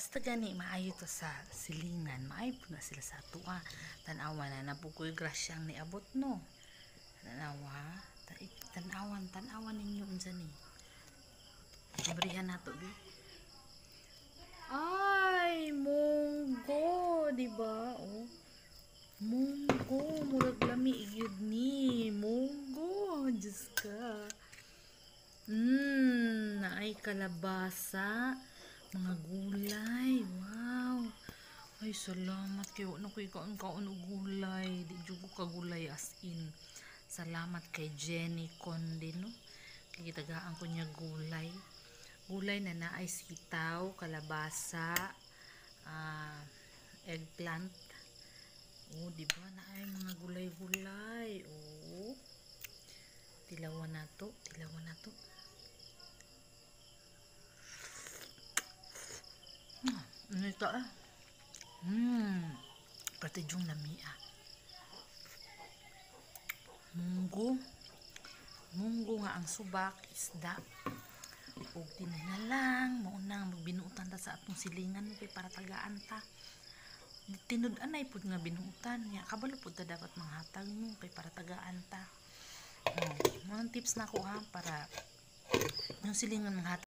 basta gani maayo to sa silingan, maayo po na sila sa atua. Tanawa na napukoy grasyang ni abot no. Tanawa, tanawan ninyo unsa ni. Ibrihan nato bi. Ay, munggo, di ba? Oh. Munggo, murag lami igid ni. Munggo, Diyos ka. Naay kalabasa, mga gulay. Wow. Ay, salamat kayo. Ano ko ikaon og gulay. Di jud ko ka gulay as in. Salamat kay Jenny Conde, no? Kay tagaan ko niya gulay. Gulay na naay sitaw, kalabasa, eggplant. Oh, di ba naay mga gulay-gulay. Oh. Tilawan na to. Ano ito ah? Pati yung lamia. Munggo nga ang subak, isda. Ug tinay na lang, maunang magbinuutan ta sa atong silingan kay para tagaan ta. Tinud anay pud nga binuutan nya kabalo pud ta dapat manghatag mo kay para tagaan ta. Mga tips na ko ha para yung silingan manghatag